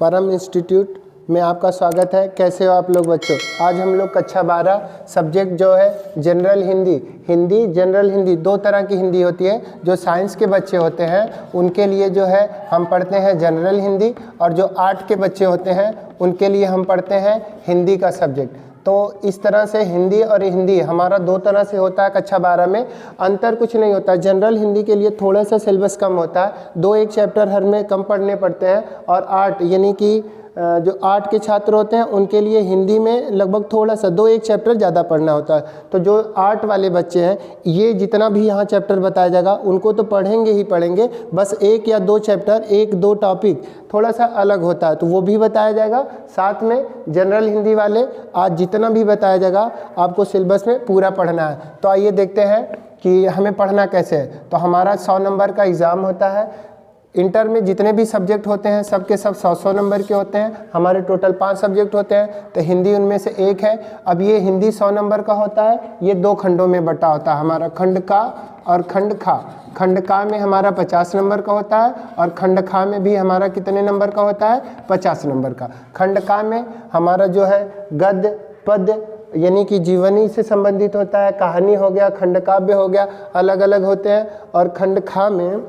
परम इंस्टीट्यूट में आपका स्वागत है। कैसे हो आप लोग बच्चों? आज हम लोग कक्षा 12 सब्जेक्ट जो है जनरल हिंदी जनरल हिंदी, दो तरह की हिंदी होती है। जो साइंस के बच्चे होते हैं उनके लिए जो है हम पढ़ते हैं जनरल हिंदी, और जो आर्ट के बच्चे होते हैं उनके लिए हम पढ़ते हैं हिंदी का सब्जेक्ट। तो इस तरह से हिंदी और हिंदी हमारा दो तरह से होता है कक्षा 12 में। अंतर कुछ नहीं होता। जनरल हिंदी के लिए थोड़ा सा सिलेबस कम होता है, 2-1 चैप्टर हर में कम पढ़ने पड़ते हैं। और आर्ट यानी कि जो आर्ट के छात्र होते हैं उनके लिए हिंदी में लगभग थोड़ा सा 2-1 चैप्टर ज़्यादा पढ़ना होता है। तो जो आर्ट वाले बच्चे हैं, ये जितना भी यहाँ चैप्टर बताया जाएगा उनको तो पढ़ेंगे ही पढ़ेंगे, बस 1 या 2 चैप्टर, 1-2 टॉपिक थोड़ा सा अलग होता है तो वो भी बताया जाएगा। साथ में जनरल हिंदी वाले आज जितना भी बताया जाएगा आपको सिलेबस में पूरा पढ़ना है। तो आइए देखते हैं कि हमें पढ़ना कैसे है। तो हमारा 100 नंबर का एग्ज़ाम होता है। इंटर में जितने भी सब्जेक्ट होते हैं सबके सब 100-100 नंबर के होते हैं। हमारे टोटल 5 सब्जेक्ट होते हैं, तो हिंदी उनमें से एक है। अब ये हिंदी 100 नंबर का होता है। ये 2 खंडों में बटा होता है हमारा, खंड का और खंड खा। खंड का में हमारा 50 नंबर का होता है, और खंड खा में भी हमारा कितने नंबर का होता है? 50 नंबर का। खंड का में हमारा जो है गद्य पद्य यानी कि जीवनी से संबंधित होता है, कहानी हो गया, खंड काव्य हो गया, अलग अलग होते हैं। और खंड खा में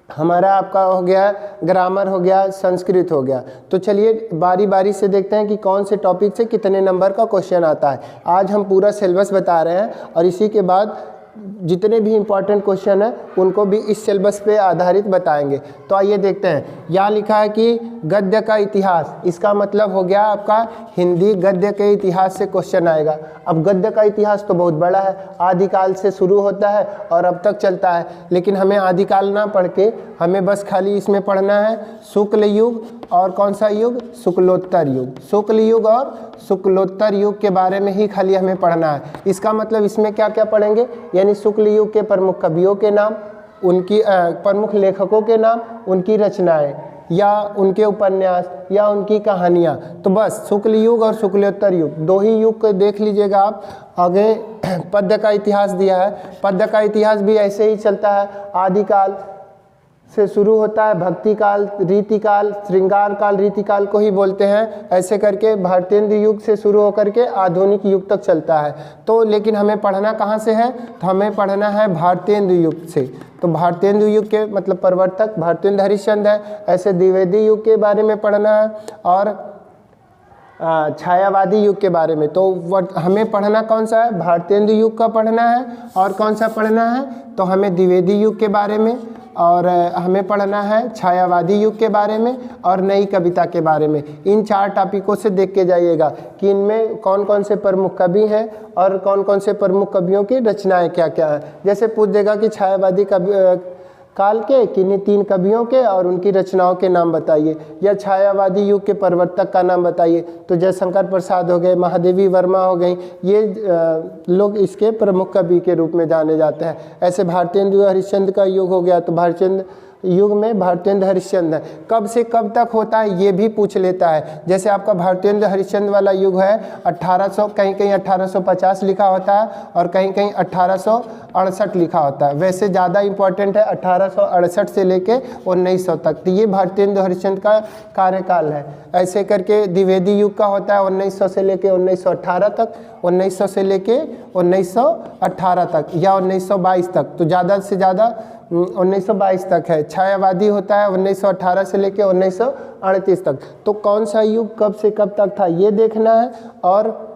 हमारा आपका हो गया ग्रामर हो गया, संस्कृत हो गया। तो चलिए बारी बारी से देखते हैं कि कौन से टॉपिक से कितने नंबर का क्वेश्चन आता है। आज हम पूरा सिलेबस बता रहे हैं, और इसी के बाद जितने भी इम्पोर्टेंट क्वेश्चन हैं उनको भी इस सिलेबस पे आधारित बताएंगे। तो आइए देखते हैं। यहाँ लिखा है कि गद्य का इतिहास, इसका मतलब हो गया आपका हिंदी गद्य के इतिहास से क्वेश्चन आएगा। अब गद्य का इतिहास तो बहुत बड़ा है, आदिकाल से शुरू होता है और अब तक चलता है। लेकिन हमें आदिकाल ना पढ़ के हमें बस खाली इसमें पढ़ना है शुक्ल युग और कौन सा युग? शुक्लोत्तर युग। शुक्ल युग और शुक्लोत्तर युग के बारे में ही खाली हमें पढ़ना है। इसका मतलब इसमें क्या क्या पढ़ेंगे? यानी शुक्ल युग के प्रमुख कवियों के नाम, उनकी प्रमुख लेखकों के नाम, उनकी रचनाएं या उनके उपन्यास या उनकी कहानियाँ। तो बस शुक्ल युग और शुक्लोत्तर युग, 2 ही युग को देख लीजिएगा आप। आगे पद्य का इतिहास दिया है। पद्य का इतिहास भी ऐसे ही चलता है, आदिकाल से शुरू होता है, भक्ति काल, रीतिकाल, श्रृंगार काल, रीतिकाल को ही बोलते हैं। ऐसे करके भारतेंद्र युग से शुरू होकर के आधुनिक युग तक चलता है। तो लेकिन हमें पढ़ना कहाँ से है? तो हमें पढ़ना है भारतेंद्र युग से। तो भारतेंद्र युग के मतलब प्रवर्तक भारतेंद्र हरिश्चंद्र है। ऐसे द्विवेदी युग के बारे में पढ़ना है, और छायावादी युग के बारे में। तो हमें पढ़ना कौन सा है? भारतेंद्र युग का पढ़ना है। और कौन सा पढ़ना है? तो हमें द्विवेदी युग के बारे में, और हमें पढ़ना है छायावादी युग के बारे में, और नई कविता के बारे में। इन 4 टॉपिकों से देख के जाइएगा कि इनमें कौन कौन से प्रमुख कवि हैं और कौन कौन से प्रमुख कवियों की रचनाएं क्या क्या हैं। जैसे पूछ देगा कि छायावादी कवि काल के किन्हीं 3 कवियों के और उनकी रचनाओं के नाम बताइए, या छायावादी युग के प्रवर्तक का नाम बताइए। तो जयशंकर प्रसाद हो गए, महादेवी वर्मा हो गई, ये लोग इसके प्रमुख कवि के रूप में जाने जाते हैं। ऐसे भारतेंद्र हरिश्चंद्र का युग हो गया, तो भारतेंद्र युग में भारतेंद्र हरिश्चंद्र कब से कब तक होता है ये भी पूछ लेता है। जैसे आपका भारतेंद्र हरिश्चंद्र वाला युग है 1800, कहीं कहीं 1850 लिखा होता है, और कहीं कहीं 1868 लिखा होता है। वैसे ज़्यादा इम्पोर्टेंट है 1868 से लेके 1900 तक। तो ये भारतेंद्र हरिश्चंद्र का कार्यकाल है। ऐसे करके द्विवेदी युग का होता है 1900 से लेके 1918 तक, 1900 से लेके 1918 तक, या 1922 तक। तो ज़्यादा से ज़्यादा 1922 तक है। छायावादी होता है 1918 से लेके 1938 तक। तो कौन सा युग कब से कब तक था ये देखना है, और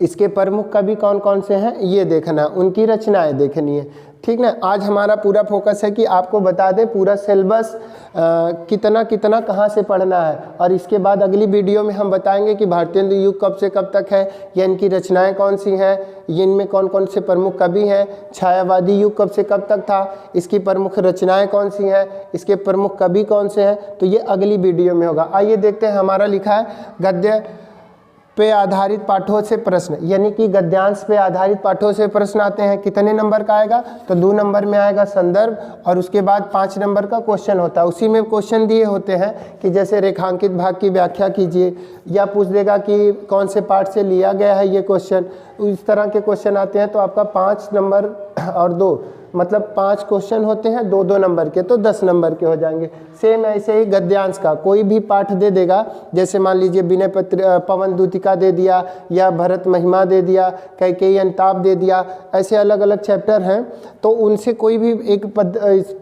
इसके प्रमुख कवि कौन कौन से हैं ये देखना है, उनकी रचनाएं देखनी है। ठीक ना? आज हमारा पूरा फोकस है कि आपको बता दें पूरा सिलेबस कितना कितना कहाँ से पढ़ना है। और इसके बाद अगली वीडियो में हम बताएंगे कि भारतेंद्र युग कब से कब तक है, या इनकी रचनाएं कौन सी हैं, इनमें कौन कौन से प्रमुख कवि हैं। छायावादी युग कब से कब तक था, इसकी प्रमुख रचनाएं कौन सी हैं, इसके प्रमुख कवि कौन से हैं। तो ये अगली वीडियो में होगा। आइए देखते हैं। हमारा लिखा है गद्य पे आधारित पाठों से प्रश्न, यानी कि गद्यांश पे आधारित पाठों से प्रश्न आते हैं। कितने नंबर का आएगा? तो 2 नंबर में आएगा संदर्भ, और उसके बाद 5 नंबर का क्वेश्चन होता है। उसी में क्वेश्चन दिए होते हैं कि जैसे रेखांकित भाग की व्याख्या कीजिए, या पूछ देगा कि कौन से पाठ से लिया गया है ये क्वेश्चन। इस तरह के क्वेश्चन आते हैं। तो आपका 5 नंबर और 2 मतलब 5 क्वेश्चन होते हैं 2-2 नंबर के, तो 10 नंबर के हो जाएंगे। सेम ऐसे ही गद्यांश का कोई भी पाठ दे देगा, जैसे मान लीजिए विनय पत्र पवन दूतिका दे दिया, या भरत महिमा दे दिया, कैकेयी अंताप दे दिया, ऐसे अलग अलग चैप्टर हैं, तो उनसे कोई भी एक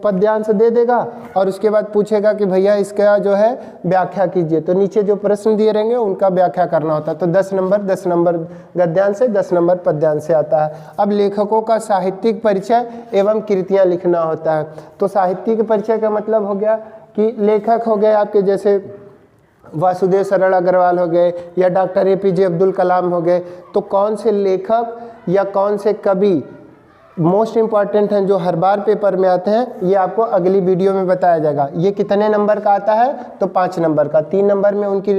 पद्यांश दे देगा और उसके बाद पूछेगा कि भैया इसका जो है व्याख्या कीजिए, तो नीचे जो प्रश्न दिए रहेंगे उनका व्याख्या करना होता है। तो 10 नंबर गद्यांश से, 10 नंबर पद्यांश से आता है। अब लेखकों का साहित्यिक परिचय एवं कृतियां लिखना होता है। तो साहित्यिक परिचय का मतलब हो गया कि लेखक हो गए आपके, जैसे वासुदेव सरल अग्रवाल हो गए या डॉक्टर APJ अब्दुल कलाम हो गए, तो कौन से लेखक या कौन से कवि मोस्ट इम्पॉर्टेंट हैं जो हर बार पेपर में आते हैं, ये आपको अगली वीडियो में बताया जाएगा। ये कितने नंबर का आता है, तो 5 नंबर का। 3 नंबर में उनकी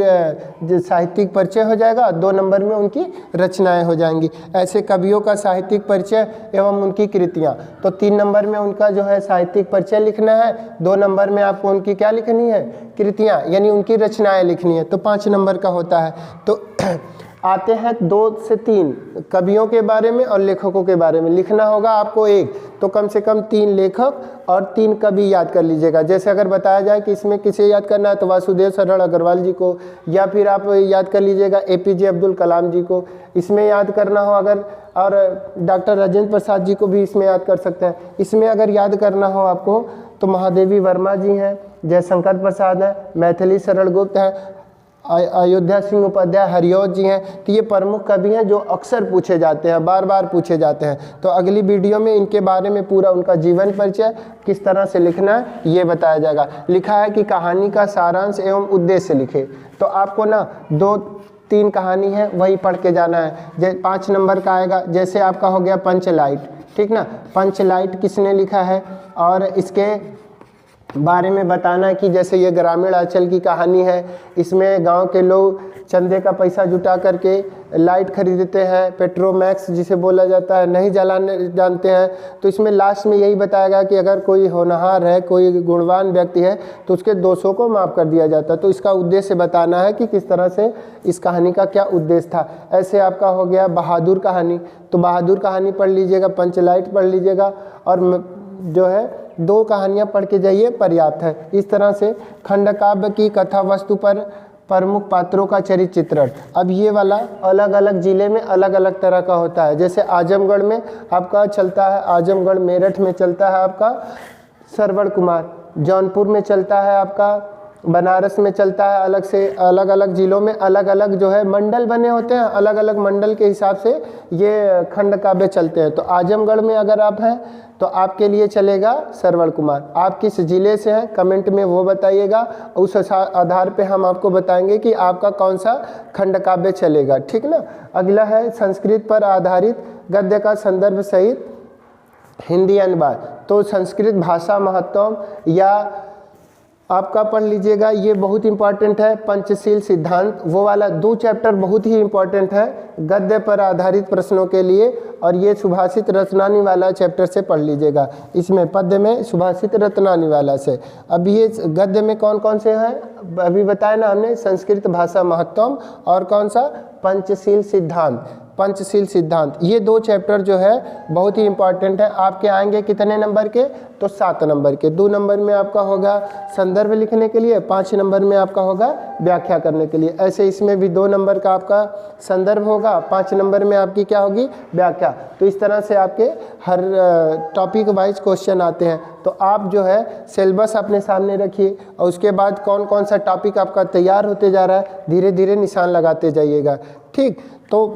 साहित्यिक परिचय हो जाएगा, 2 नंबर में उनकी रचनाएं हो जाएंगी। ऐसे कवियों का साहित्यिक परिचय एवं उनकी कृतियाँ, तो 3 नंबर में उनका जो है साहित्यिक परिचय लिखना है, 2 नंबर में आपको उनकी क्या लिखनी है, कृतियाँ यानी उनकी रचनाएँ लिखनी है, तो 5 नंबर का होता है। तो आते हैं 2 से 3 कवियों के बारे में और लेखकों के बारे में लिखना होगा आपको एक, तो कम से कम 3 लेखक और 3 कवि याद कर लीजिएगा। जैसे अगर बताया जाए कि इसमें किसे याद करना है, तो वासुदेव सरल अग्रवाल जी को, या फिर आप याद कर लीजिएगा APJ अब्दुल कलाम जी को इसमें याद करना हो अगर, और डॉक्टर राजेंद्र प्रसाद जी को भी इसमें याद कर सकते हैं। इसमें अगर याद करना हो आपको तो महादेवी वर्मा जी हैं, जयशंकर प्रसाद हैं, मैथिली शरण गुप्त हैं, अयोध्या सिंह उपाध्याय, हरिओत जी हैं। तो ये प्रमुख कवि हैं जो अक्सर पूछे जाते हैं, बार बार पूछे जाते हैं। तो अगली वीडियो में इनके बारे में पूरा उनका जीवन परिचय किस तरह से लिखना है ये बताया जाएगा। लिखा है कि कहानी का सारांश एवं उद्देश्य लिखे, तो आपको ना 2-3 कहानी है वही पढ़ के जाना है। 5 नंबर का आएगा, जैसे आपका हो गया पंचलाइट, ठीक ना। पंचलाइट किसने लिखा है और इसके बारे में बताना कि जैसे ये ग्रामीण अंचल की कहानी है, इसमें गांव के लोग चंदे का पैसा जुटा करके लाइट खरीदते हैं, पेट्रोमैक्स जिसे बोला जाता है, नहीं जलाने जानते हैं। तो इसमें लास्ट में यही बताया गया कि अगर कोई होनहार है, कोई गुणवान व्यक्ति है, तो उसके दोषों को माफ़ कर दिया जाता है। तो इसका उद्देश्य बताना है कि किस तरह से इस कहानी का क्या उद्देश्य था। ऐसे आपका हो गया बहादुर कहानी, तो बहादुर कहानी पढ़ लीजिएगा, पंचलाइट पढ़ लीजिएगा, और जो है 2 कहानियाँ पढ़ के जाइए, पर्याप्त है। इस तरह से खंडकाव्य की कथा वस्तु पर प्रमुख पात्रों का चरित्र चित्रण। अब ये वाला अलग अलग ज़िले में अलग अलग तरह का होता है। जैसे आजमगढ़ में आपका चलता है, आजमगढ़ मेरठ में चलता है आपका श्रवण कुमार, जौनपुर में चलता है आपका, बनारस में चलता है, अलग से अलग अलग ज़िलों में अलग अलग जो है मंडल बने होते हैं, अलग अलग मंडल के हिसाब से ये खंड काव्य चलते हैं। तो आजमगढ़ में अगर आप हैं तो आपके लिए चलेगा श्रवण कुमार। आप किस ज़िले से हैं कमेंट में वो बताइएगा, उस आधार पे हम आपको बताएंगे कि आपका कौन सा खंड काव्य चलेगा, ठीक ना। अगला है संस्कृत पर आधारित गद्य का संदर्भ सहित हिंदी अनुवाद। तो संस्कृत भाषा महत्व या आपका पढ़ लीजिएगा, ये बहुत इंपॉर्टेंट है। पंचशील सिद्धांत वो वाला 2 चैप्टर बहुत ही इंपॉर्टेंट है गद्य पर आधारित प्रश्नों के लिए, और ये सुभाषित रत्नानी वाला चैप्टर से पढ़ लीजिएगा। इसमें पद्य में सुभाषित रत्नानी वाला से। अब ये गद्य में कौन कौन से हैं अभी बताया ना हमने, संस्कृत भाषा महत्व और कौन सा पंचशील सिद्धांत। पंचशील सिद्धांत ये 2 चैप्टर जो है बहुत ही इंपॉर्टेंट है। आपके आएंगे कितने नंबर के, तो 7 नंबर के। 2 नंबर में आपका होगा संदर्भ लिखने के लिए, 5 नंबर में आपका होगा व्याख्या करने के लिए। ऐसे इसमें भी 2 नंबर का आपका संदर्भ होगा, 5 नंबर में आपकी क्या होगी, व्याख्या। तो इस तरह से आपके हर टॉपिक वाइज क्वेश्चन आते हैं। तो आप जो है सिलेबस अपने सामने रखिए और उसके बाद कौन कौन सा टॉपिक आपका तैयार होते जा रहा है धीरे धीरे निशान लगाते जाइएगा, ठीक। तो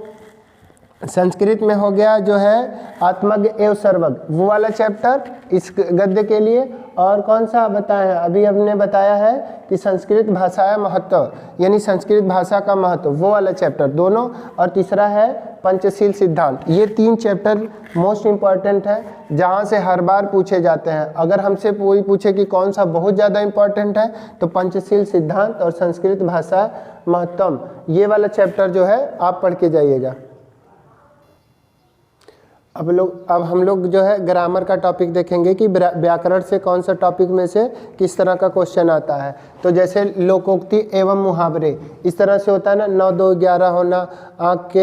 संस्कृत में हो गया जो है आत्मज्ञ एवं सर्वज्ञ, वो वाला चैप्टर इस गद्य के लिए। और कौन सा बताया है, अभी हमने बताया है कि संस्कृत भाषा महत्व यानी संस्कृत भाषा का महत्व, वो वाला चैप्टर दोनों। और तीसरा है पंचशील सिद्धांत। ये 3 चैप्टर मोस्ट इम्पॉर्टेंट है जहाँ से हर बार पूछे जाते हैं। अगर हमसे कोई पूछे कि कौन सा बहुत ज़्यादा इम्पॉर्टेंट है तो पंचशील सिद्धांत और संस्कृत भाषा महत्व, ये वाला चैप्टर जो है आप पढ़ के जाइएगा। अब हम लोग जो है ग्रामर का टॉपिक देखेंगे कि व्याकरण से कौन सा टॉपिक में से किस तरह का क्वेश्चन आता है। तो जैसे लोकोक्ति एवं मुहावरे इस तरह से होता है ना, 9 2 11 होना, आँख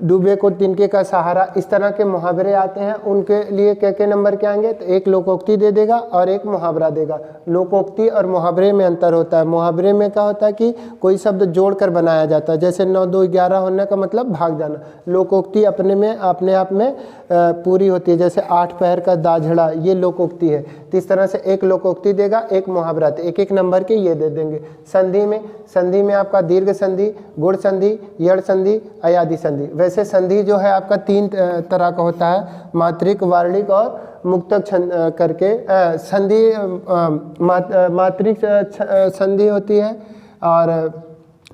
डूबे को तिनके का सहारा, इस तरह के मुहावरे आते हैं। उनके लिए क्या नंबर के आएंगे? तो एक लोकोक्ति दे देगा और एक मुहावरा देगा। लोकोक्ति और मुहावरे में अंतर होता है। मुहावरे में क्या होता है कि कोई शब्द जोड़कर बनाया जाता है, जैसे 9 2 11 होने का मतलब भाग जाना। लोकोक्ति अपने आप में पूरी होती है, जैसे 8 पैर का दाझड़ा, ये लोकोक्ति है। तो इस तरह से एक लोकोक्ति देगा, एक मुहावरा, तो एक एक नंबर के ये दे देंगे। संधि में आपका दीर्घ संधि, गुण संधि, यड़ संधि, अयादि संधि। वैसे संधि जो है आपका 3 तरह का होता है, मात्रिक, वार्णिक और मुक्तक करके। मात्रिक संधि होती है और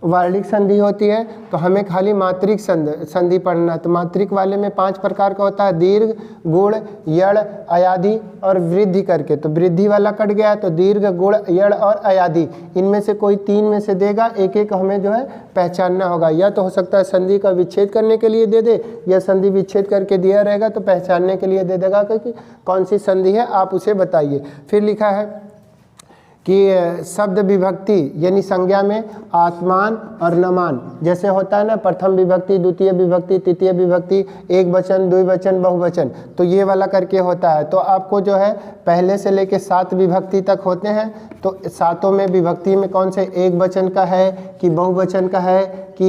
वार्णिक संधि होती है। तो हमें खाली मात्रिक संधि पढ़ना है। तो मात्रिक वाले में 5 प्रकार का होता है, दीर्घ, गुण, यड़, अयादि और वृद्धि करके। तो वृद्धि वाला कट गया, तो दीर्घ, गुण, यड़ और अयादि, इनमें से कोई 3 में से देगा। एक एक हमें जो है पहचानना होगा। या तो हो सकता है संधि का विच्छेद करने के लिए दे दे, या संधि विच्छेद करके दिया रहेगा तो पहचानने के लिए दे देगा कि कौन सी संधि है, आप उसे बताइए। फिर लिखा है कि शब्द विभक्ति यानी संज्ञा में आत्मान और नमान, जैसे होता है ना प्रथम विभक्ति, द्वितीय विभक्ति, तृतीय विभक्ति, एक वचन, द्विवचन, बहुवचन, तो ये वाला करके होता है। तो आपको जो है पहले से लेके 7 विभक्ति तक होते हैं। तो 7 में विभक्ति में कौन से एक वचन का है कि बहुवचन का है कि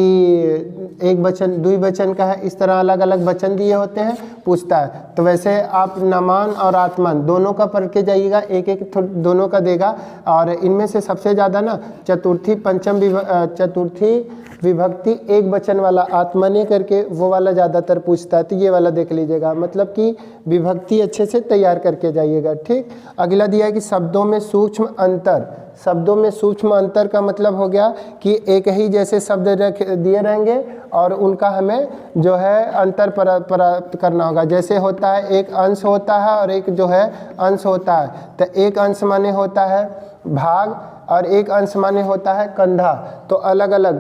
एक वचन द्विवचन का है, इस तरह अलग अलग वचन दिए होते हैं, पूछता है। तो वैसे आप नमान और आत्मान दोनों का पढ़ के जाइएगा, एक एक दोनों का देगा। और इनमें से सबसे ज़्यादा ना चतुर्थी विभक्ति एक वचन वाला आत्मने करके वो वाला ज़्यादातर पूछता है। तो ये वाला देख लीजिएगा, मतलब कि विभक्ति अच्छे से तैयार करके जाइएगा। ठीक, अगला दिया है कि शब्दों में सूक्ष्म अंतर। शब्दों में सूक्ष्म अंतर का मतलब हो गया कि एक ही जैसे शब्द दिए रहेंगे और उनका हमें जो है अंतर प्राप्त करना होगा। जैसे होता है एक अंश होता है और एक जो है अंश होता है। तो एक अंश माने होता है भाग और एक अंश माने होता है कंधा। तो अलग अलग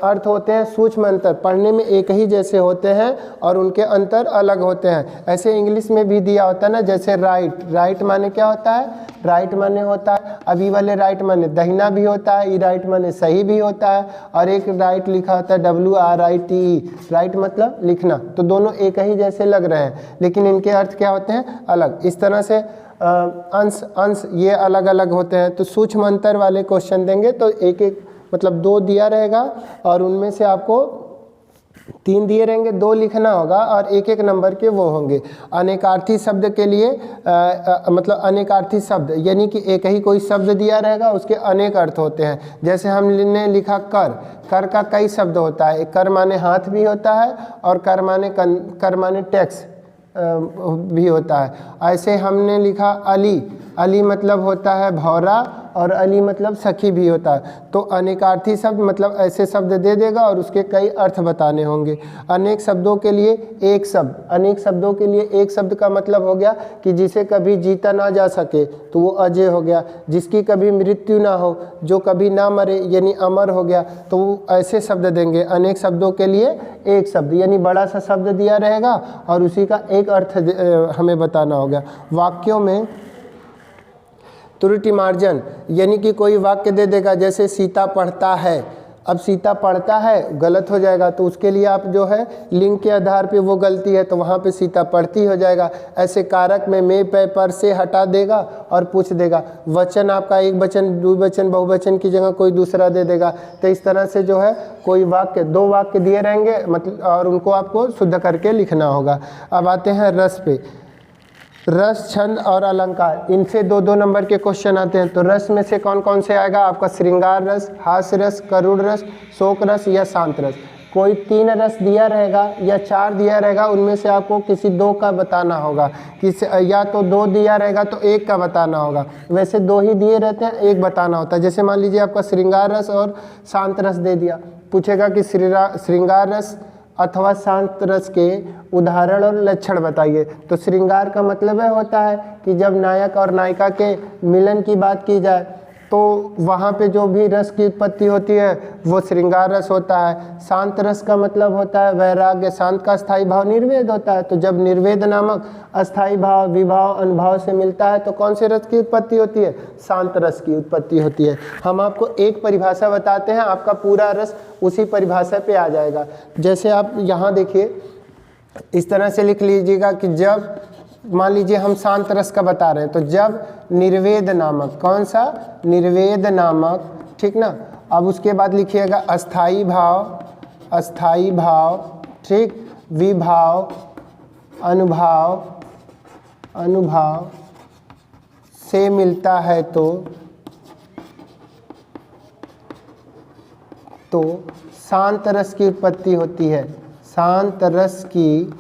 अर्थ होते हैं, सूक्ष्म अंतर पढ़ने में एक ही जैसे होते हैं और उनके अंतर अलग होते हैं। ऐसे इंग्लिश में भी दिया होता है ना, जैसे राइट माने क्या होता है? राइट माने होता है, अभी वाले राइट माने दहिना भी होता है, ई राइट माने सही भी होता है, और एक राइट लिखा होता है WRITE, राइट मतलब लिखना। तो दोनों एक ही जैसे लग रहे हैं, लेकिन इनके अर्थ क्या होते हैं? अलग। इस तरह से अंश ये अलग अलग होते हैं। तो सूक्ष्म अंतर वाले क्वेश्चन देंगे तो एक एक मतलब 2 दिया रहेगा और उनमें से आपको 3 दिए रहेंगे, 2 लिखना होगा और एक एक नंबर के वो होंगे। अनेकार्थी शब्द के लिए मतलब अनेकार्थी शब्द यानी कि एक ही कोई शब्द दिया रहेगा, उसके अनेक अर्थ होते हैं। जैसे हमने लिखा कर का कई शब्द होता है। कर माने हाथ भी होता है और कर माने टैक्स भी होता है। ऐसे हमने लिखा अली मतलब होता है भौरा और अली मतलब सखी भी होता है। तो अनेकार्थी शब्द मतलब ऐसे शब्द दे देगा और उसके कई अर्थ बताने होंगे। अनेक शब्दों के लिए एक शब्द, अनेक शब्दों के लिए एक शब्द का मतलब हो गया कि जिसे कभी जीता ना जा सके तो वो अजय हो गया, जिसकी कभी मृत्यु ना हो, जो कभी ना मरे यानी अमर हो गया। तो वो ऐसे शब्द देंगे। अनेक शब्दों के लिए एक शब्द यानी बड़ा सा शब्द दिया रहेगा और उसी का एक अर्थ हमें बताना होगा। वाक्यों में त्रुटि मार्जन यानी कि कोई वाक्य दे देगा, जैसे सीता पढ़ता है। अब सीता पढ़ता है गलत हो जाएगा, तो उसके लिए आप जो है लिंग के आधार पे वो गलती है तो वहाँ पे सीता पढ़ती हो जाएगा। ऐसे कारक में पे पर से हटा देगा और पूछ देगा। वचन आपका एक वचन, द्विवचन, बहुवचन की जगह कोई दूसरा दे देगा। तो इस तरह से जो है कोई वाक्य 2 वाक्य दिए रहेंगे मतलब, और उनको आपको शुद्ध करके लिखना होगा। अब आते हैं रस पे। रस, छंद और अलंकार, इनसे 2-2 नंबर के क्वेश्चन आते हैं। तो रस में से कौन कौन से आएगा आपका? श्रृंगार रस, हास्य रस, करुण रस, शोक रस या शांत रस। कोई 3 रस दिया रहेगा या 4 दिया रहेगा, उनमें से आपको किसी 2 का बताना होगा। या तो 2 दिया रहेगा तो 1 का बताना होगा। वैसे 2 ही दिए रहते हैं, 1 बताना होता है। जैसे मान लीजिए आपका श्रृंगार रस और शांत रस दे दिया, पूछेगा कि श्रृंगार रस अथवा शांत रस के उदाहरण और लक्षण बताइए। तो श्रृंगार का मतलब है होता है कि जब नायक और नायिका के मिलन की बात की जाए, तो वहाँ पे जो भी रस की उत्पत्ति होती है वो श्रृंगार रस होता है। शांत रस का मतलब होता है वैराग्य, शांत का स्थायी भाव निर्वेद होता है। तो जब निर्वेद नामक अस्थाई भाव विभाव अनुभाव से मिलता है तो कौन से रस की उत्पत्ति होती है? शांत रस की उत्पत्ति होती है। हम आपको एक परिभाषा बताते हैं, आपका पूरा रस उसी परिभाषा पे आ जाएगा। जैसे आप यहाँ देखिए, इस तरह से लिख लीजिएगा कि जब मान लीजिए हम शांत रस का बता रहे हैं, तो जब निर्वेद नामक, कौन सा? निर्वेद नामक, ठीक ना। अब उसके बाद लिखिएगा अस्थाई भाव, अस्थाई भाव, ठीक, विभाव अनुभाव, अनुभाव से मिलता है तो शांत रस की उत्पत्ति होती है, शांत रस की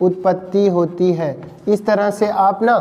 उत्पत्ति होती है। इस तरह से आप ना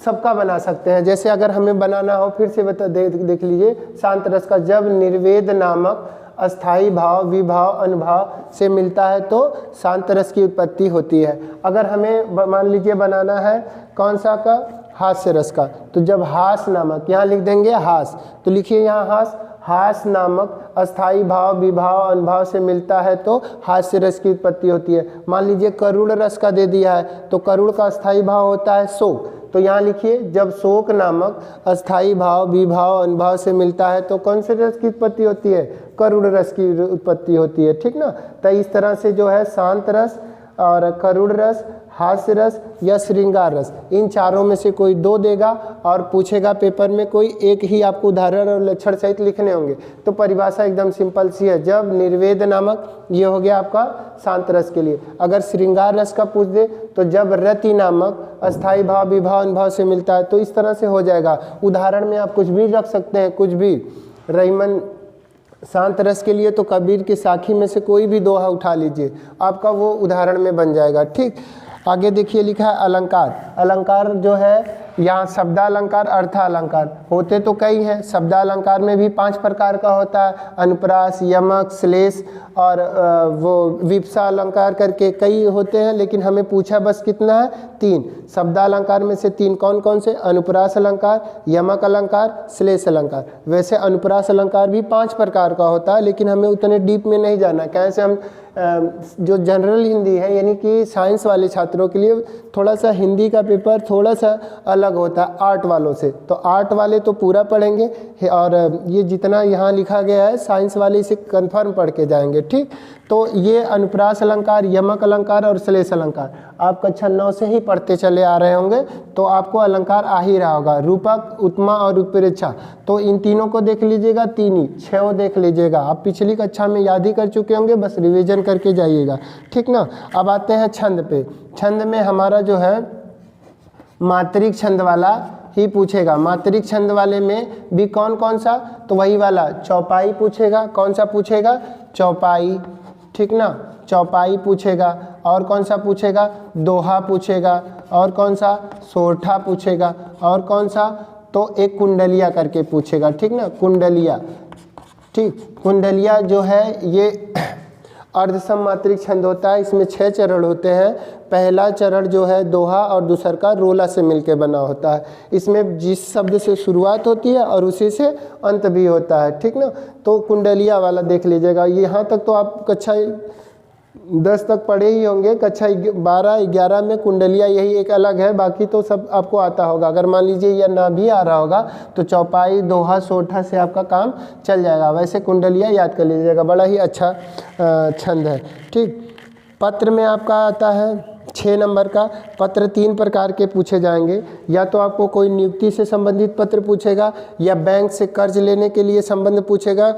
सबका बना सकते हैं। जैसे अगर हमें बनाना हो, फिर से देख लीजिए, शांत रस का जब निर्वेद नामक अस्थाई भाव विभाव अनुभाव से मिलता है तो शांत रस की उत्पत्ति होती है। अगर हमें मान लीजिए बनाना है कौन सा का? हास्य रस का। तो जब हास नामक, यहाँ लिख देंगे हास, तो लिखिए यहाँ हास, हास नामक अस्थाई भाव विभाव अनुभाव से मिलता है तो हास्य रस की उत्पत्ति होती है। मान लीजिए करुण रस का दे दिया है, तो करुण का अस्थाई भाव होता है शोक। तो यहाँ लिखिए जब शोक नामक अस्थाई भाव विभाव अनुभाव से मिलता है तो कौन से रस की उत्पत्ति होती है? करुण रस की उत्पत्ति होती है, ठीक ना। तो इस तरह से जो है शांत रस और करुण रस, हास्य रस या श्रृंगार रस, इन चारों में से कोई दो देगा और पूछेगा पेपर में, कोई एक ही आपको उदाहरण और लक्षण सहित लिखने होंगे। तो परिभाषा एकदम सिंपल सी है। जब निर्वेद नामक, ये हो गया आपका शांत रस के लिए। अगर श्रृंगार रस का पूछ दे तो जब रति नामक अस्थाई भाव विभाव अनुभाव से मिलता है, तो इस तरह से हो जाएगा। उदाहरण में आप कुछ भी रख सकते हैं, कुछ भी। रहीमन शांत रस के लिए तो कबीर की साखी में से कोई भी दोहा उठा लीजिए, आपका वो उदाहरण में बन जाएगा, ठीक। आगे देखिए लिखा है अलंकार। अलंकार जो है यहाँ शब्दालंकार अर्थालंकार होते तो कई हैं। शब्दालंकार में भी 5 प्रकार का होता है, अनुप्रास, यमक, श्लेष और वो विप्सा अलंकार करके कई होते हैं, लेकिन हमें पूछा बस कितना है? 3। शब्दालंकार में से 3 कौन कौन से? अनुप्रास अलंकार, यमक अलंकार, श्लेष अलंकार। वैसे अनुप्रास अलंकार भी 5 प्रकार का होता है, लेकिन हमें उतने डीप में नहीं जाना। कैसे हम जो जनरल हिंदी है यानी कि साइंस वाले छात्रों के लिए थोड़ा सा हिंदी का पेपर थोड़ा सा अलग होता है आर्ट वालों से। तो आर्ट वाले तो पूरा पढ़ेंगे और ये जितना यहाँ लिखा गया है साइंस वाले इसे कंफर्म पढ़ के जाएंगे, ठीक। तो ये अनुप्रास अलंकार, यमक अलंकार और श्लेष अलंकार आप कक्षा 9 से ही पढ़ते चले आ रहे होंगे, तो आपको अलंकार आ ही रहा होगा। रूपक, उत्तमा और उत्प्रेक्षा, तो इन तीनों को देख लीजिएगा, 3 ही 6 देख लीजिएगा। आप पिछली कक्षा में याद ही कर चुके होंगे, बस रिवीजन करके जाइएगा, ठीक ना। अब आते हैं छंद पे। छंद में हमारा जो है मात्रिक छंद वाला ही पूछेगा। मात्रिक छंद वाले में भी कौन कौन सा? तो वही वाला चौपाई पूछेगा। कौन सा पूछेगा? चौपाई, ठीक ना, चौपाई पूछेगा। और कौन सा पूछेगा? दोहा पूछेगा। और कौन सा? सोरठा पूछेगा। और कौन सा? तो एक कुंडलिया करके पूछेगा, ठीक ना, कुंडलिया, ठीक। कुंडलिया जो है ये अर्धसमात्रिक छंद होता है। इसमें 6 चरण होते हैं। पहला चरण जो है दोहा और दूसर का रोला से मिलके बना होता है। इसमें जिस शब्द से शुरुआत होती है और उसी से अंत भी होता है, ठीक ना। तो कुंडलिया वाला देख लीजिएगा। यहाँ तक तो आप कक्षा 10 तक पढ़े ही होंगे। कक्षा 12-11 में कुंडलिया यही एक अलग है, बाकी तो सब आपको आता होगा। अगर मान लीजिए यह ना भी आ रहा होगा तो चौपाई, दोहा, सोरठा से आपका काम चल जाएगा। वैसे कुंडलिया याद कर लीजिएगा, बड़ा ही अच्छा छंद है, ठीक। पत्र में आपका आता है 6 नंबर का। पत्र 3 प्रकार के पूछे जाएंगे। या तो आपको कोई नियुक्ति से संबंधित पत्र पूछेगा, या बैंक से कर्ज लेने के लिए संबंध पूछेगा।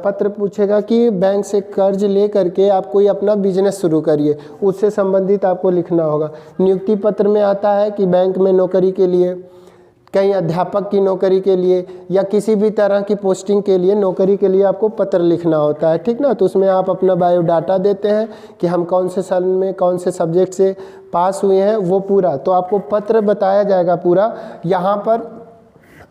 पत्र पूछेगा कि बैंक से कर्ज ले करके आप कोई अपना बिजनेस शुरू करिए, उससे संबंधित आपको लिखना होगा। नियुक्ति पत्र में आता है कि बैंक में नौकरी के लिए, कहीं अध्यापक की नौकरी के लिए, या किसी भी तरह की पोस्टिंग के लिए, नौकरी के लिए आपको पत्र लिखना होता है, ठीक ना। तो उसमें आप अपना बायोडाटा देते हैं कि हम कौन से साल में कौन से सब्जेक्ट से पास हुए हैं, वो पूरा तो आपको पत्र बताया जाएगा पूरा। यहाँ पर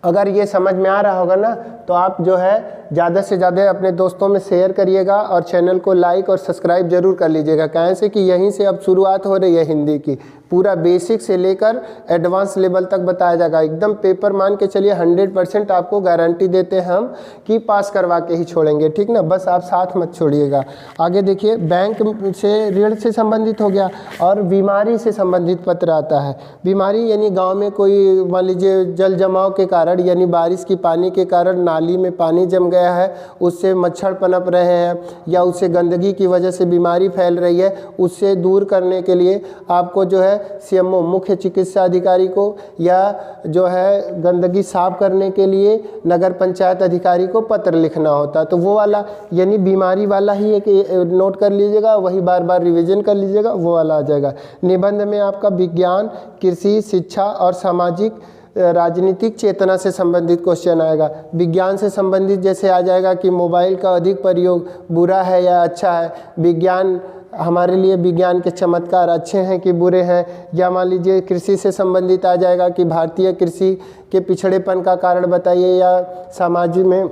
अगर ये समझ में आ रहा होगा ना, तो आप जो है ज़्यादा से ज़्यादा अपने दोस्तों में शेयर करिएगा और चैनल को लाइक और सब्सक्राइब जरूर कर लीजिएगा। कैसे कि यहीं से अब शुरुआत हो रही है हिंदी की। पूरा बेसिक से लेकर एडवांस लेवल तक बताया जाएगा। एकदम पेपर मान के चलिए 100% आपको गारंटी देते हैं हम कि पास करवा के ही छोड़ेंगे, ठीक ना। बस आप साथ मत छोड़िएगा। आगे देखिए, बैंक से ऋण से संबंधित हो गया और बीमारी से संबंधित पत्र आता है। बीमारी यानी गांव में कोई मान लीजिए जल जमाव के कारण यानी बारिश की पानी के कारण नाली में पानी जम गया है, उससे मच्छर पनप रहे हैं या उससे गंदगी की वजह से बीमारी फैल रही है, उससे दूर करने के लिए आपको जो है सीएमओ मुख्य चिकित्सा अधिकारी को या जो है गंदगी साफ करने के लिए नगर पंचायत अधिकारी को पत्र लिखना होता। तो वो वाला यानी बीमारी वाला ही एक नोट कर लीजिएगा, वही बार बार रिवीजन कर लीजिएगा, वो वाला आ जाएगा। निबंध में आपका विज्ञान, कृषि, शिक्षा और सामाजिक राजनीतिक चेतना से संबंधित क्वेश्चन आएगा। विज्ञान से संबंधित जैसे आ जाएगा कि मोबाइल का अधिक प्रयोग बुरा है या अच्छा है, विज्ञान हमारे लिए विज्ञान के चमत्कार अच्छे हैं कि बुरे हैं, या मान लीजिए कृषि से संबंधित आ जाएगा कि भारतीय कृषि के पिछड़ेपन का कारण बताइए, या समाज में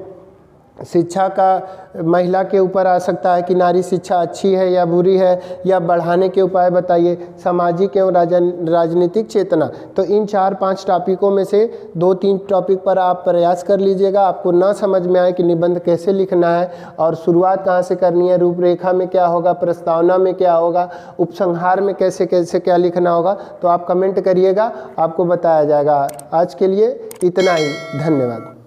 शिक्षा का महिला के ऊपर आ सकता है कि नारी शिक्षा अच्छी है या बुरी है, या बढ़ाने के उपाय बताइए, सामाजिक एवं राजनीतिक चेतना। तो इन 4-5 टॉपिकों में से 2-3 टॉपिक पर आप प्रयास कर लीजिएगा। आपको ना समझ में आए कि निबंध कैसे लिखना है और शुरुआत कहाँ से करनी है, रूपरेखा में क्या होगा, प्रस्तावना में क्या होगा, उपसंहार में कैसे कैसे क्या लिखना होगा, तो आप कमेंट करिएगा, आपको बताया जाएगा। आज के लिए इतना ही, धन्यवाद।